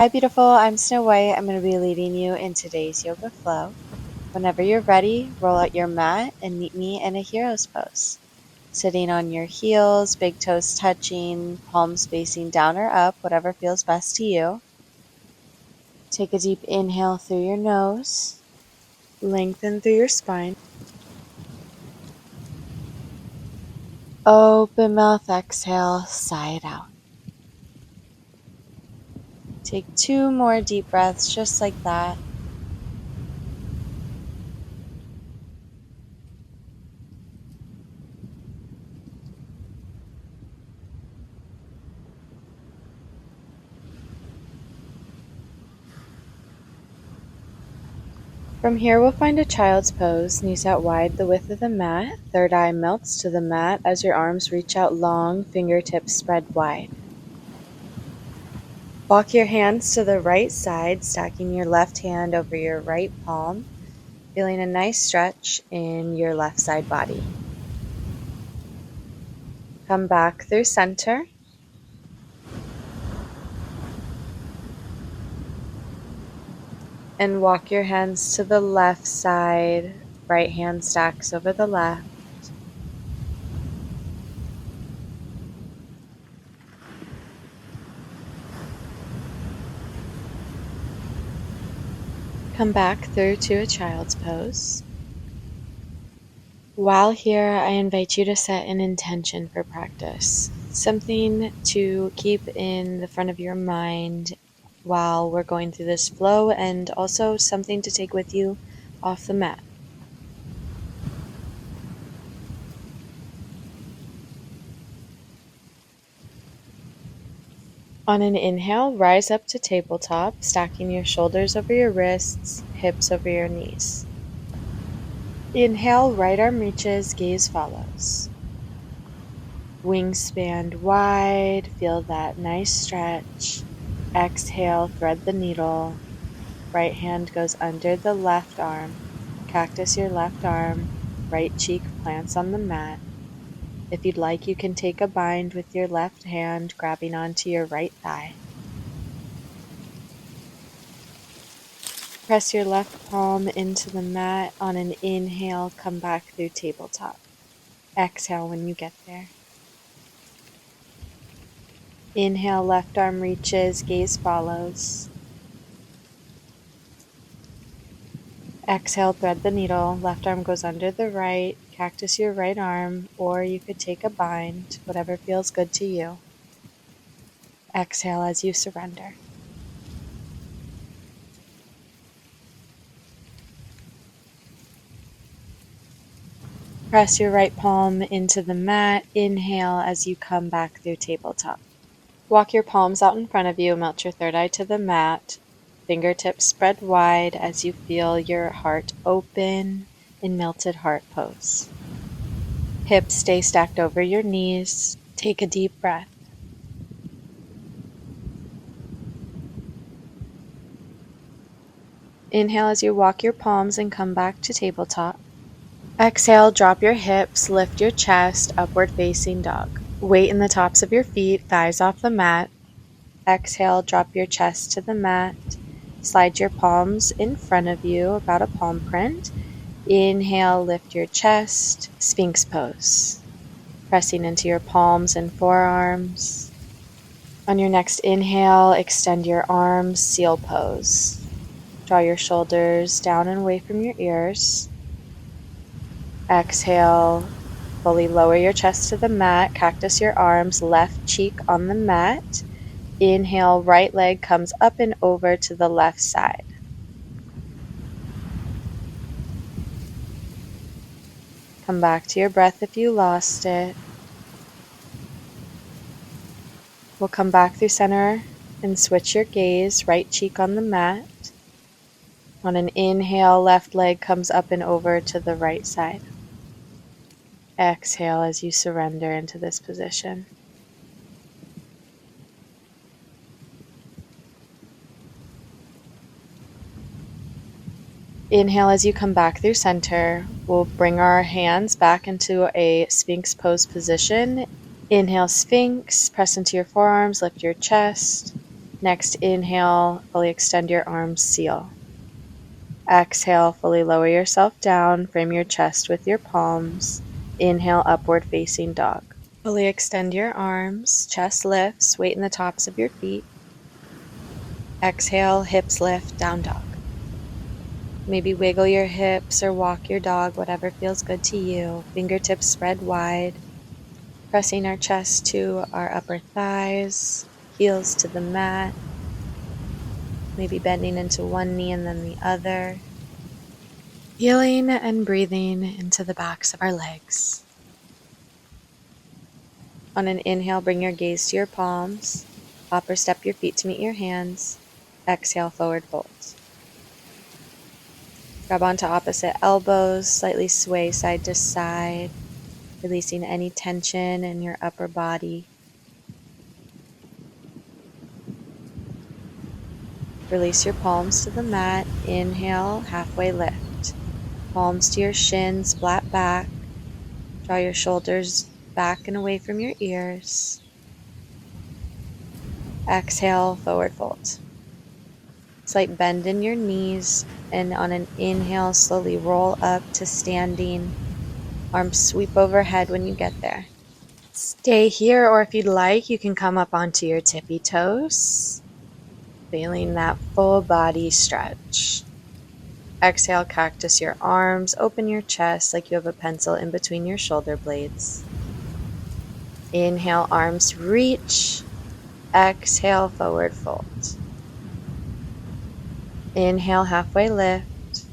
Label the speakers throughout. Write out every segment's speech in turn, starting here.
Speaker 1: Hi beautiful, I'm Snow White. I'm going to be leading you in today's yoga flow. Whenever you're ready, roll out your mat and meet me in a hero's pose. Sitting on your heels, big toes touching, palms facing down or up, whatever feels best to you. Take a deep inhale through your nose, lengthen through your spine. Open mouth, exhale, sigh it out. Take 2 more deep breaths just like that. From here, we'll find a child's pose, knees out wide the width of the mat, third eye melts to the mat as your arms reach out long, fingertips spread wide. Walk your hands to the right side, stacking your left hand over your right palm, feeling a nice stretch in your left side body. Come back through center. And walk your hands to the left side, right hand stacks over the left. Come back through to a child's pose. While here, I invite you to set an intention for practice, something to keep in the front of your mind while we're going through this flow, and also something to take with you off the mat. On an inhale, rise up to tabletop, stacking your shoulders over your wrists, hips over your knees. Inhale, right arm reaches, gaze follows. Wingspan wide, feel that nice stretch. Exhale, thread the needle. Right hand goes under the left arm. Cactus your left arm. Right cheek plants on the mat. If you'd like, you can take a bind with your left hand, grabbing onto your right thigh. Press your left palm into the mat. On an inhale, come back through tabletop. Exhale when you get there. Inhale, left arm reaches, gaze follows. Exhale, thread the needle. Left arm goes under the right. Cactus your right arm, or you could take a bind, whatever feels good to you. Exhale as you surrender. Press your right palm into the mat. Inhale as you come back through tabletop. Walk your palms out in front of you. Melt your third eye to the mat. Fingertips spread wide as you feel your heart open in melted heart pose. Hips stay stacked over your knees. Take a deep breath. Inhale as you walk your palms and come back to tabletop. Exhale, drop your hips, lift your chest, upward facing dog. Weight in the tops of your feet, thighs off the mat. Exhale, drop your chest to the mat. Slide your palms in front of you, about a palm print. Inhale, lift your chest, Sphinx pose. Pressing into your palms and forearms. On your next inhale, extend your arms, seal pose. Draw your shoulders down and away from your ears. Exhale, fully lower your chest to the mat, cactus your arms, left cheek on the mat. Inhale, right leg comes up and over to the left side. Come back to your breath if you lost it. We'll come back through center and switch your gaze, right cheek on the mat. On an inhale, left leg comes up and over to the right side. Exhale as you surrender into this position. Inhale as you come back through center. We'll bring our hands back into a Sphinx pose position. Inhale, Sphinx. Press into your forearms, lift your chest. Next, inhale, fully extend your arms, seal. Exhale, fully lower yourself down, frame your chest with your palms. Inhale, upward facing dog. Fully extend your arms, chest lifts, weight in the tops of your feet. Exhale, hips lift, down dog. Maybe wiggle your hips or walk your dog, whatever feels good to you. Fingertips spread wide, pressing our chest to our upper thighs, heels to the mat. Maybe bending into one knee and then the other. Feeling and breathing into the backs of our legs. On an inhale, bring your gaze to your palms. Hop or step your feet to meet your hands. Exhale, forward fold. Grab onto opposite elbows, slightly sway side to side, releasing any tension in your upper body. Release your palms to the mat. Inhale, halfway lift. Palms to your shins, flat back. Draw your shoulders back and away from your ears. Exhale, forward fold. Slight bend in your knees, and on an inhale, slowly roll up to standing. Arms sweep overhead when you get there. Stay here, or if you'd like, you can come up onto your tippy toes. Feeling that full body stretch. Exhale, cactus your arms, open your chest like you have a pencil in between your shoulder blades. Inhale, arms reach. Exhale, forward fold. Inhale, halfway lift.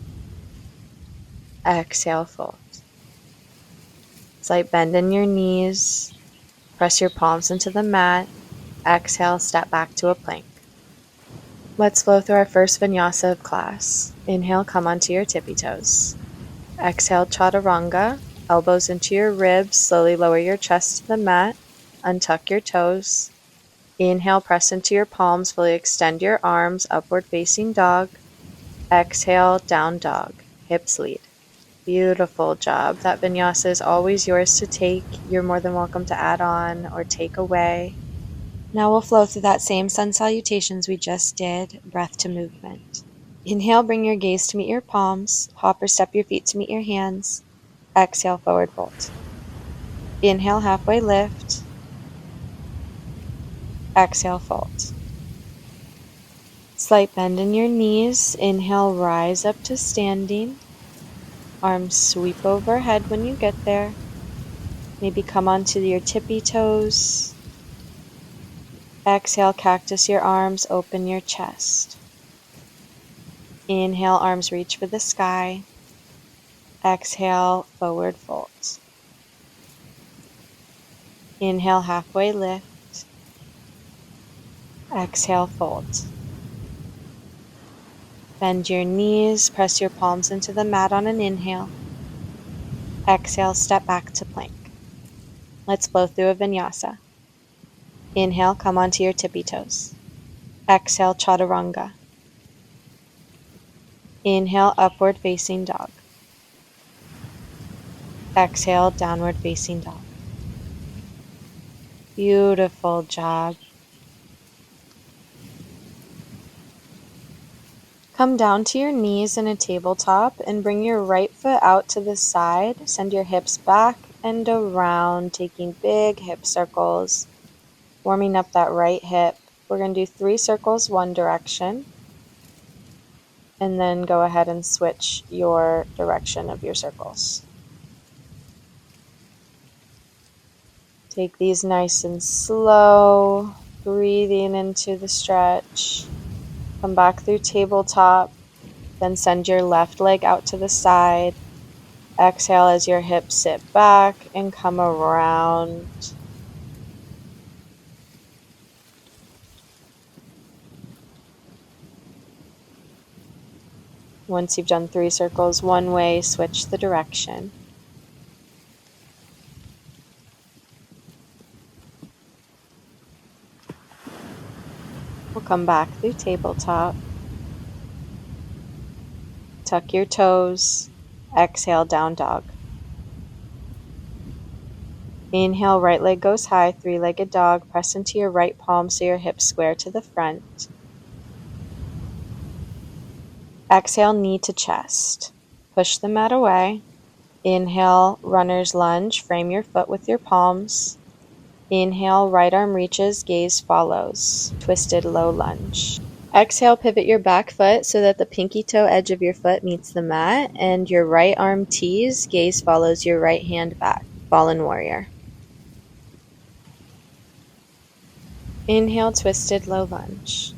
Speaker 1: Exhale, fold. Slight bend in your knees. Press your palms into the mat. Exhale, step back to a plank. Let's flow through our first vinyasa of class. Inhale, come onto your tippy toes. Exhale, chaturanga. Elbows into your ribs. Slowly lower your chest to the mat. Untuck your toes. Inhale, press into your palms. Fully extend your arms. Upward facing dog. Exhale, down dog. Hips lead. Beautiful job. That vinyasa is always yours to take. You're more than welcome to add on or take away. Now we'll flow through that same sun salutations we just did, breath to movement. Inhale, bring your gaze to meet your palms. Hop or step your feet to meet your hands. Exhale, forward fold. Inhale, halfway lift. Exhale, fold. Slight bend in your knees. Inhale, rise up to standing. Arms sweep overhead when you get there. Maybe come onto your tippy toes. Exhale, cactus your arms, open your chest. Inhale, arms reach for the sky. Exhale, forward fold. Inhale, halfway lift. Exhale, fold. Bend your knees, press your palms into the mat on an inhale. Exhale, step back to plank. Let's flow through a vinyasa. Inhale, come onto your tippy toes. Exhale, chaturanga. Inhale, upward facing dog. Exhale, downward facing dog. Beautiful job. Come down to your knees in a tabletop and bring your right foot out to the side. Send your hips back and around, taking big hip circles, warming up that right hip. We're going to do 3 circles one direction, and then go ahead and switch your direction of your circles. Take these nice and slow, breathing into the stretch. Come back through tabletop, then send your left leg out to the side. Exhale as your hips sit back and come around. Once you've done 3 circles one way, switch the direction. We'll come back through tabletop. Tuck your toes. Exhale, down dog. Inhale, right leg goes high, three-legged dog. Press into your right palm so your hips square to the front. Exhale, knee to chest. Push the mat away. Inhale, runner's lunge. Frame your foot with your palms. Inhale, right arm reaches, gaze follows. Twisted low lunge. Exhale, pivot your back foot so that the pinky toe edge of your foot meets the mat, and your right arm tees, gaze follows your right hand back. Fallen warrior. Inhale, twisted low lunge.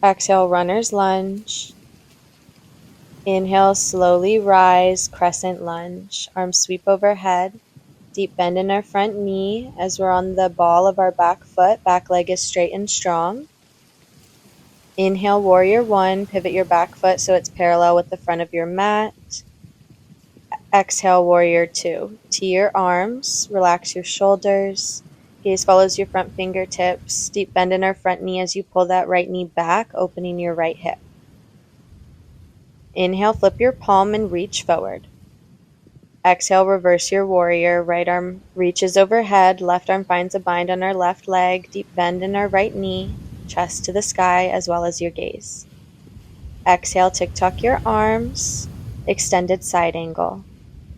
Speaker 1: Exhale, runner's lunge. Inhale, slowly rise, crescent lunge. Arms sweep overhead. Deep bend in our front knee as we're on the ball of our back foot. Back leg is straight and strong. Inhale, warrior one. Pivot your back foot so it's parallel with the front of your mat. Exhale, warrior two. Tee your arms. Relax your shoulders. Gaze follows your front fingertips. Deep bend in our front knee as you pull that right knee back, opening your right hip. Inhale, flip your palm and reach forward. Exhale, reverse your warrior. Right arm reaches overhead. Left arm finds a bind on our left leg. Deep bend in our right knee. Chest to the sky as well as your gaze. Exhale, tick-tock your arms. Extended side angle.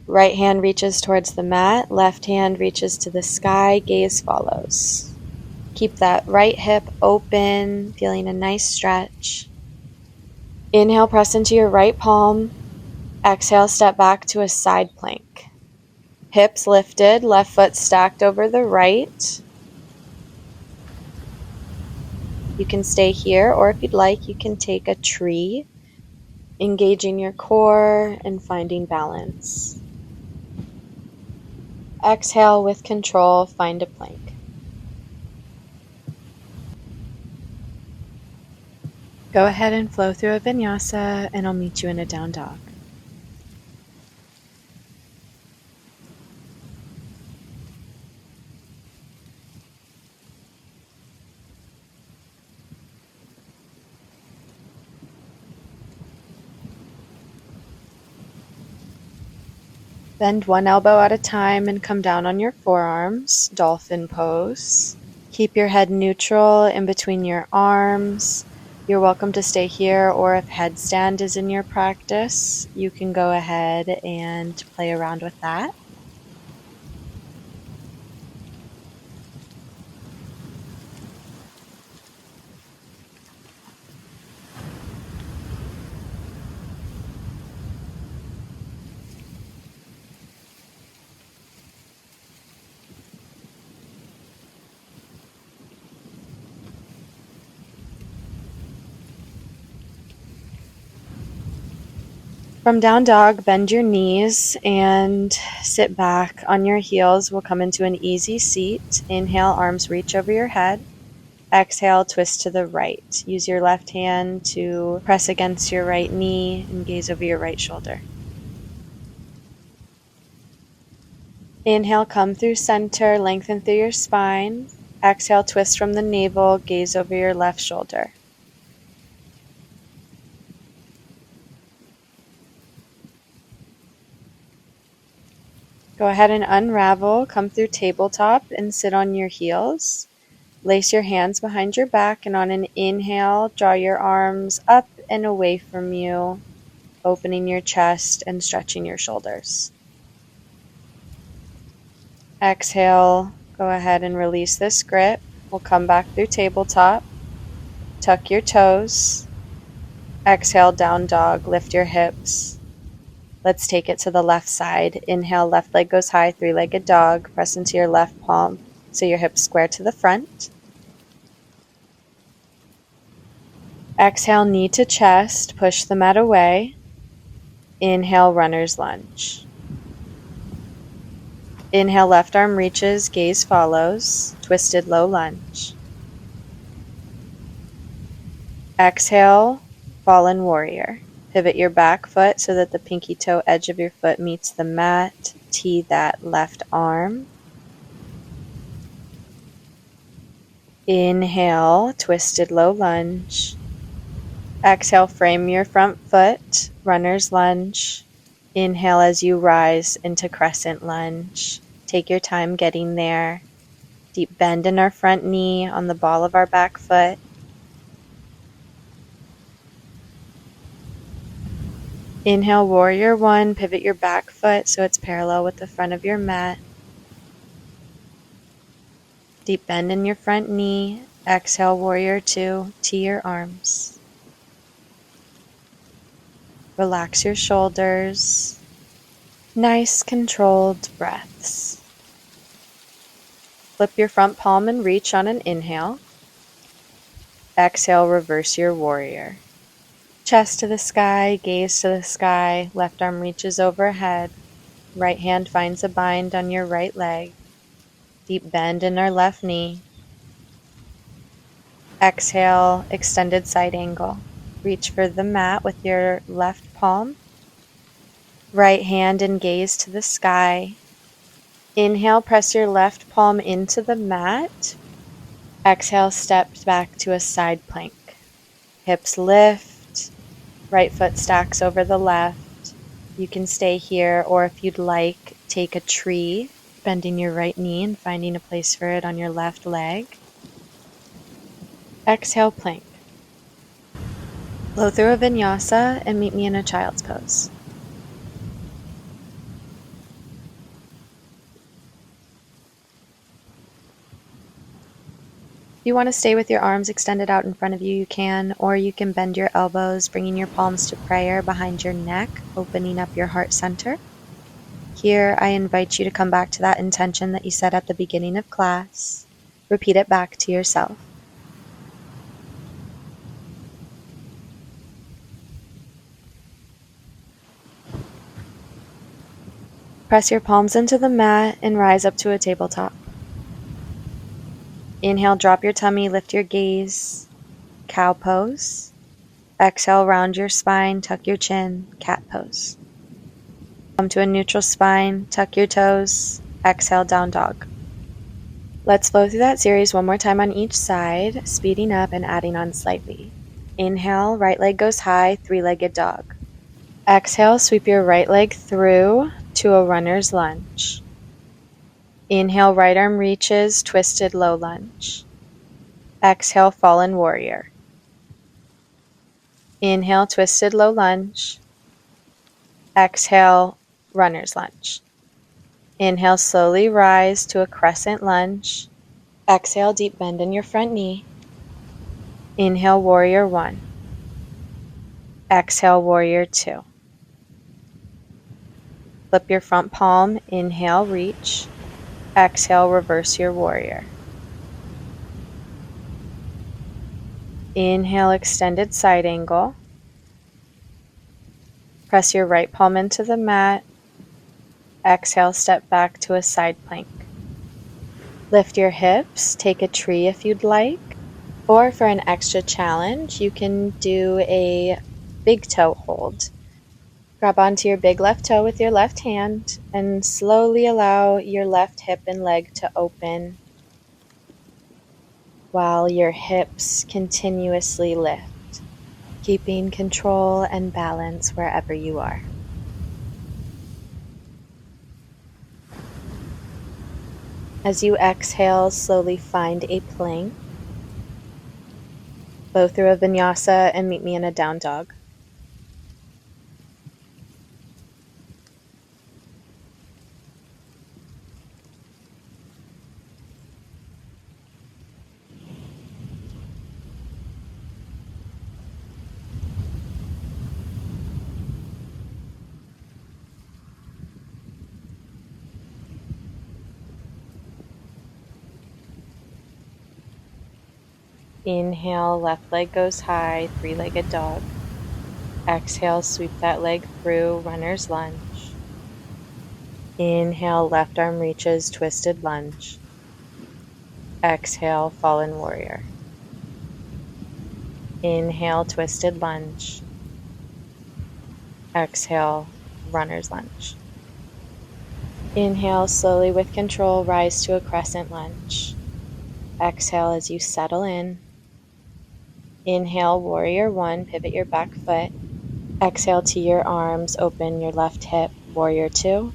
Speaker 1: Right hand reaches towards the mat. Left hand reaches to the sky. Gaze follows. Keep that right hip open, feeling a nice stretch. Inhale, press into your right palm. Exhale, step back to a side plank. Hips lifted, left foot stacked over the right. You can stay here, or if you'd like, you can take a tree, engaging your core and finding balance. Exhale with control, find a plank. Go ahead and flow through a vinyasa, and I'll meet you in a down dog. Bend one elbow at a time and come down on your forearms, dolphin pose. Keep your head neutral in between your arms. You're welcome to stay here, or if headstand is in your practice, you can go ahead and play around with that. From down dog, bend your knees and sit back on your heels. We'll come into an easy seat. Inhale, arms reach over your head. Exhale, twist to the right. Use your left hand to press against your right knee and gaze over your right shoulder. Inhale, come through center, lengthen through your spine. Exhale, twist from the navel, gaze over your left shoulder. Go ahead and unravel, come through tabletop and sit on your heels. Lace your hands behind your back, and on an inhale, draw your arms up and away from you, opening your chest and stretching your shoulders. Exhale, go ahead and release this grip. We'll come back through tabletop. Tuck your toes. Exhale, down dog, lift your hips. Let's take it to the left side. Inhale, left leg goes high, three-legged dog. Press into your left palm so your hips square to the front. Exhale, knee to chest, push the mat away. Inhale, runner's lunge. Inhale, left arm reaches, gaze follows, twisted low lunge. Exhale, fallen warrior. Pivot your back foot so that the pinky toe edge of your foot meets the mat. Tee that left arm. Inhale, twisted low lunge. Exhale, frame your front foot, runner's lunge. Inhale as you rise into crescent lunge. Take your time getting there. Deep bend in our front knee on the ball of our back foot. Inhale, warrior one, pivot your back foot so it's parallel with the front of your mat. Deep bend in your front knee. Exhale, warrior two, tee your arms. Relax your shoulders. Nice controlled breaths. Flip your front palm and reach on an inhale. Exhale, reverse your warrior. Chest to the sky, gaze to the sky, left arm reaches overhead. Right hand finds a bind on your right leg. Deep bend in our left knee. Exhale, extended side angle. Reach for the mat with your left palm. Right hand and gaze to the sky. Inhale, press your left palm into the mat. Exhale, step back to a side plank. Hips lift. Right foot stacks over the left. You can stay here, or if you'd like, take a tree, bending your right knee and finding a place for it on your left leg. Exhale, plank. Flow through a vinyasa and meet me in a child's pose. If you want to stay with your arms extended out in front of you, you can, or you can bend your elbows, bringing your palms to prayer behind your neck, opening up your heart center. Here, I invite you to come back to that intention that you set at the beginning of class. Repeat it back to yourself. Press your palms into the mat and rise up to a tabletop. Inhale, drop your tummy, lift your gaze, cow pose. Exhale, round your spine, tuck your chin, cat pose. Come to a neutral spine, tuck your toes, exhale, down dog. Let's flow through that series one more time on each side, speeding up and adding on slightly. Inhale, right leg goes high, three-legged dog. Exhale, sweep your right leg through to a runner's lunge. Inhale, right arm reaches, twisted low lunge. Exhale, fallen warrior. Inhale, twisted low lunge. Exhale, runner's lunge. Inhale, slowly rise to a crescent lunge. Exhale, deep bend in your front knee. Inhale, warrior one. Exhale, warrior two. Flip your front palm, inhale, reach. Exhale, reverse your warrior. Inhale, extended side angle. Press your right palm into the mat. Exhale, step back to a side plank. Lift your hips, take a tree if you'd like. Or for an extra challenge, you can do a big toe hold. Grab onto your big left toe with your left hand and slowly allow your left hip and leg to open while your hips continuously lift, keeping control and balance wherever you are. As you exhale, slowly find a plank. Flow through a vinyasa and meet me in a down dog. Inhale, left leg goes high, three-legged dog. Exhale, sweep that leg through, runner's lunge. Inhale, left arm reaches, twisted lunge. Exhale, fallen warrior. Inhale, twisted lunge. Exhale, runner's lunge. Inhale, slowly with control, rise to a crescent lunge. Exhale as you settle in. Inhale, warrior one, pivot your back foot. Exhale to your arms, open your left hip, warrior two.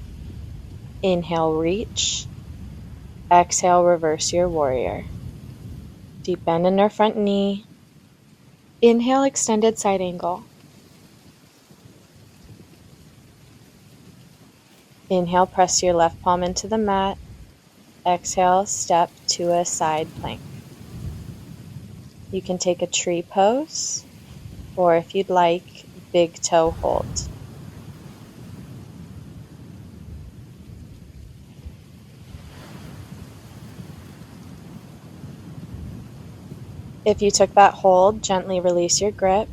Speaker 1: Inhale, reach. Exhale, reverse your warrior. Deep bend in our front knee. Inhale, extended side angle. Inhale, press your left palm into the mat. Exhale, step to a side plank. You can take a tree pose, or if you'd like, big toe hold. If you took that hold, gently release your grip.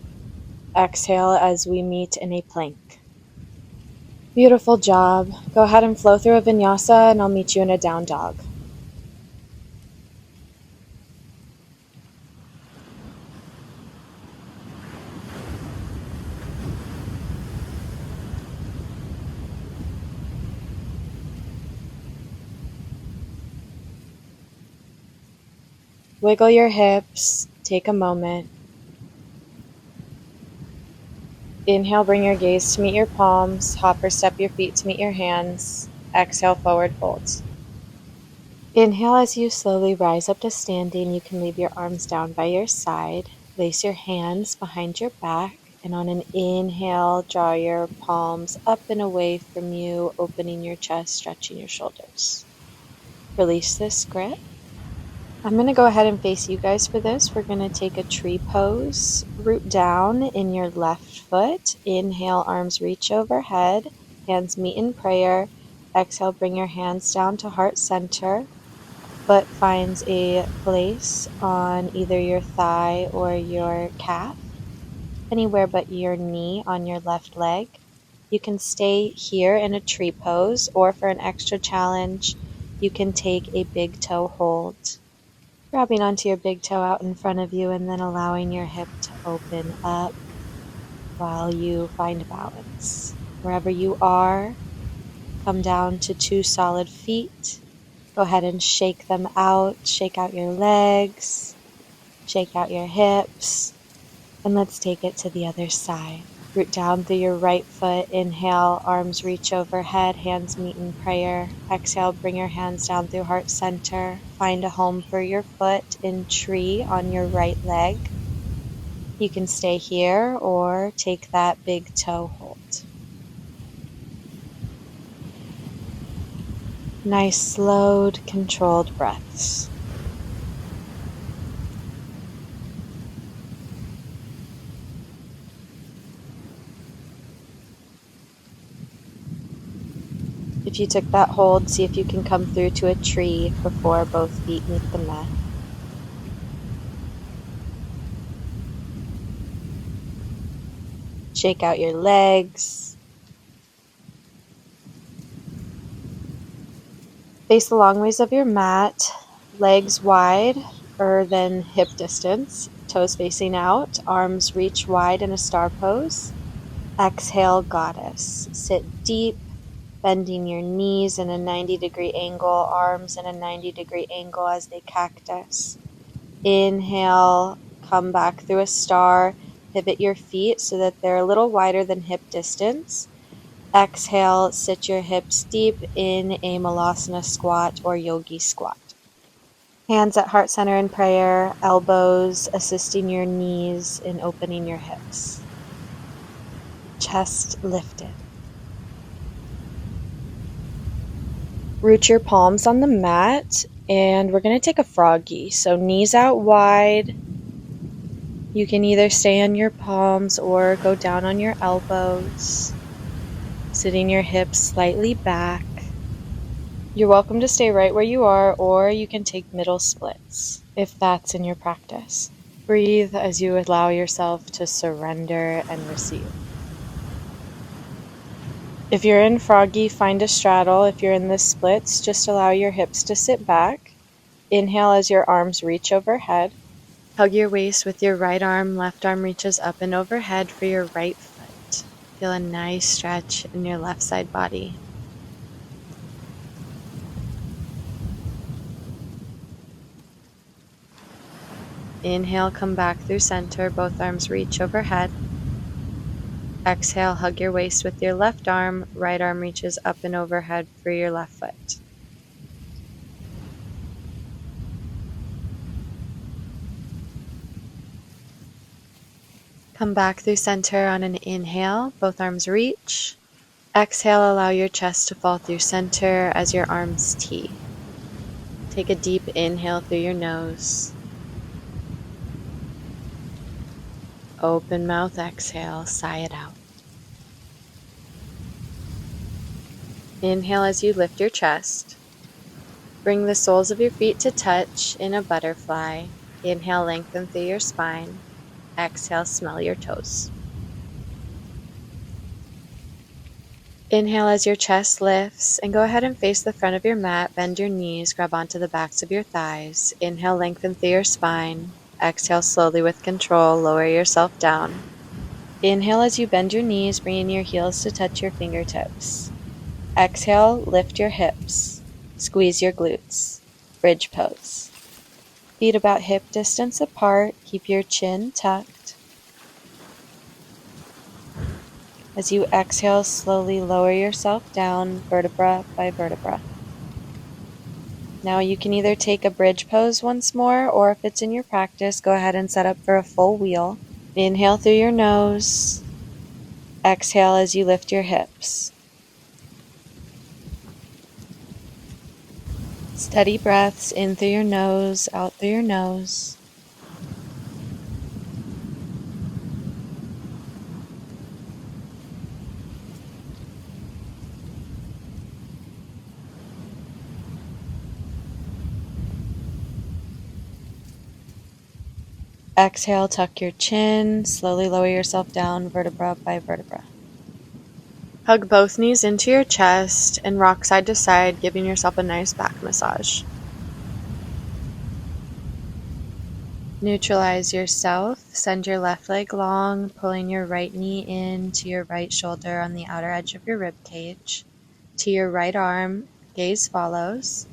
Speaker 1: Exhale as we meet in a plank. Beautiful job. Go ahead and flow through a vinyasa, and I'll meet you in a down dog. Wiggle your hips. Take a moment. Inhale, bring your gaze to meet your palms. Hop or step your feet to meet your hands. Exhale, forward fold. Inhale as you slowly rise up to standing. You can leave your arms down by your side. Place your hands behind your back. And on an inhale, draw your palms up and away from you, opening your chest, stretching your shoulders. Release this grip. I'm going to go ahead and face you guys for this. We're going to take a tree pose. Root down in your left foot. Inhale, arms reach overhead. Hands meet in prayer. Exhale, bring your hands down to heart center. Foot finds a place on either your thigh or your calf. Anywhere but your knee on your left leg. You can stay here in a tree pose, or for an extra challenge, you can take a big toe hold. Grabbing onto your big toe out in front of you and then allowing your hip to open up while you find balance. Wherever you are, come down to 2 solid feet. Go ahead and shake them out. Shake out your legs. Shake out your hips. And let's take it to the other side. Root down through your right foot. Inhale, arms reach overhead, hands meet in prayer. Exhale, bring your hands down through heart center. Find a home for your foot in tree on your right leg. You can stay here or take that big toe hold. Nice, slowed, controlled breaths. If you took that hold, see if you can come through to a tree before both feet meet the mat. Shake out your legs. Face the long ways of your mat, legs wide or than hip distance, toes facing out, arms reach wide in a star pose. Exhale, goddess. Sit deep, bending your knees in a 90-degree angle, arms in a 90-degree angle as they cactus. Inhale, come back through a star, pivot your feet so that they're a little wider than hip distance. Exhale, sit your hips deep in a Malasana squat or yogi squat. Hands at heart center in prayer, elbows assisting your knees in opening your hips. Chest lifted. Root your palms on the mat, and we're going to take a froggy. So knees out wide. You can either stay on your palms or go down on your elbows, sitting your hips slightly back. You're welcome to stay right where you are, or you can take middle splits if that's in your practice. Breathe as you allow yourself to surrender and receive. If you're in froggy, find a straddle. If you're in the splits, just allow your hips to sit back. Inhale as your arms reach overhead. Hug your waist with your right arm. Left arm reaches up and overhead for your right foot. Feel a nice stretch in your left side body. Inhale, come back through center. Both arms reach overhead. Exhale, hug your waist with your left arm. Right arm reaches up and overhead for your left foot. Come back through center on an inhale. Both arms reach. Exhale, allow your chest to fall through center as your arms T. Take a deep inhale through your nose. Open mouth, exhale, sigh it out. Inhale as you lift your chest. Bring the soles of your feet to touch in a butterfly. Inhale, lengthen through your spine. Exhale, smell your toes. Inhale as your chest lifts, and go ahead and face the front of your mat. Bend your knees, grab onto the backs of your thighs. Inhale, lengthen through your spine. Exhale, slowly with control, lower yourself down. Inhale as you bend your knees, bringing your heels to touch your fingertips. Exhale, lift your hips. Squeeze your glutes. Bridge pose. Feet about hip distance apart. Keep your chin tucked. As you exhale, slowly lower yourself down, vertebra by vertebra. Now you can either take a bridge pose once more, or if it's in your practice, go ahead and set up for a full wheel. Inhale through your nose. Exhale as you lift your hips. Steady breaths in through your nose, out through your nose. Exhale, tuck your chin, slowly lower yourself down, vertebra by vertebra. Hug both knees into your chest and rock side to side, giving yourself a nice back massage. Neutralize yourself. Send your left leg long, pulling your right knee in to your right shoulder on the outer edge of your rib cage. To your right arm, gaze follows.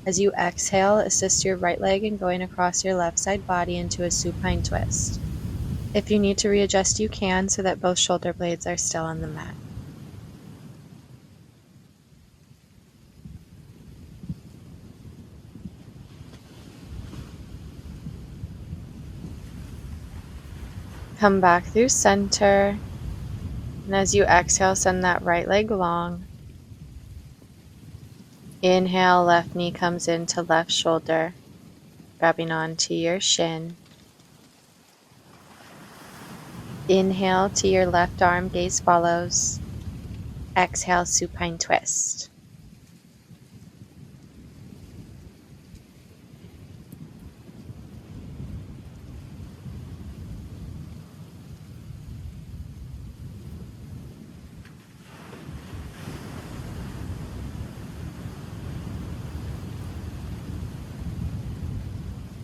Speaker 1: As you exhale, assist your right leg in going across your left side body into a supine twist. If you need to readjust, you can, so that both shoulder blades are still on the mat. Come back through center, and as you exhale, send that right leg long. Inhale, left knee comes into left shoulder, grabbing onto your shin. Inhale to your left arm, gaze follows. Exhale, supine twist.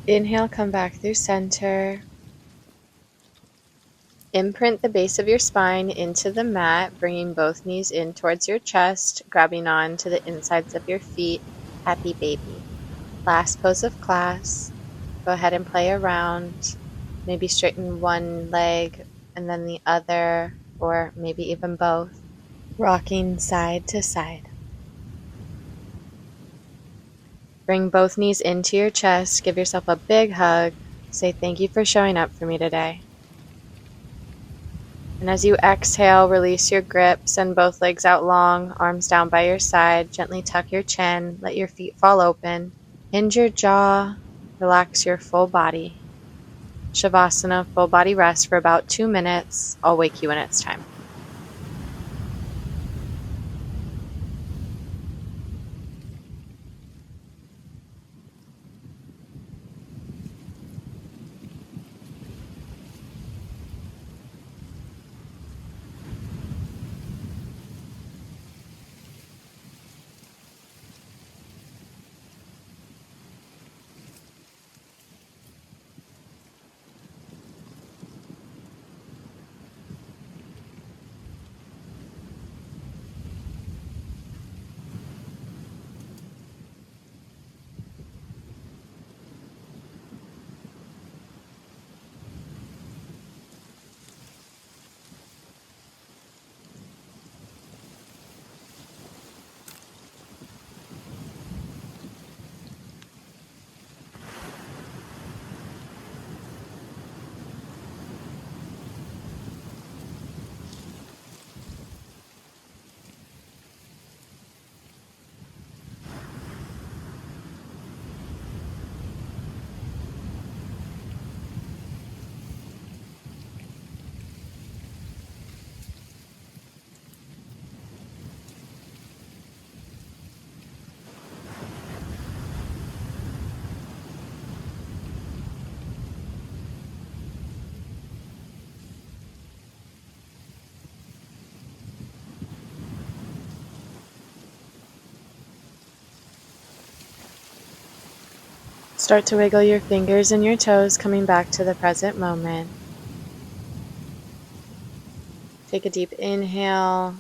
Speaker 1: Inhale, come back through center. Imprint the base of your spine into the mat, bringing both knees in towards your chest, grabbing on to the insides of your feet. Happy baby. Last pose of class. Go ahead and play around. Maybe straighten one leg and then the other, or maybe even both. Rocking side to side. Bring both knees into your chest. Give yourself a big hug. Say thank you for showing up for me today. And as you exhale, release your grip. Send both legs out long, arms down by your side. Gently tuck your chin. Let your feet fall open. Hinge your jaw. Relax your full body. Shavasana, full body rest for about 2 minutes. I'll wake you when it's time. Start to wiggle your fingers and your toes, coming back to the present moment. Take a deep inhale.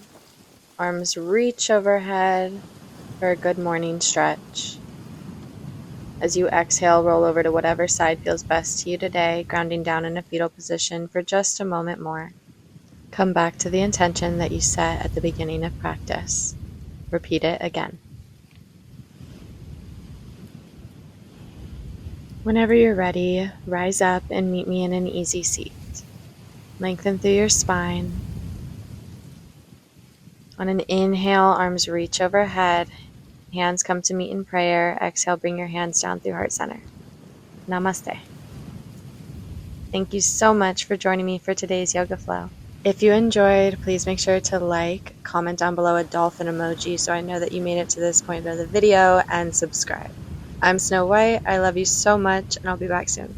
Speaker 1: Arms reach overhead for a good morning stretch. As you exhale, roll over to whatever side feels best to you today, grounding down in a fetal position for just a moment more. Come back to the intention that you set at the beginning of practice. Repeat it again. Whenever you're ready, rise up and meet me in an easy seat. Lengthen through your spine. On an inhale, arms reach overhead. Hands come to meet in prayer. Exhale, bring your hands down through heart center. Namaste. Thank you so much for joining me for today's yoga flow. If you enjoyed, please make sure to like, comment down below a dolphin emoji so I know that you made it to this point of the video, and subscribe. I'm Snow White. I love you so much, and I'll be back soon.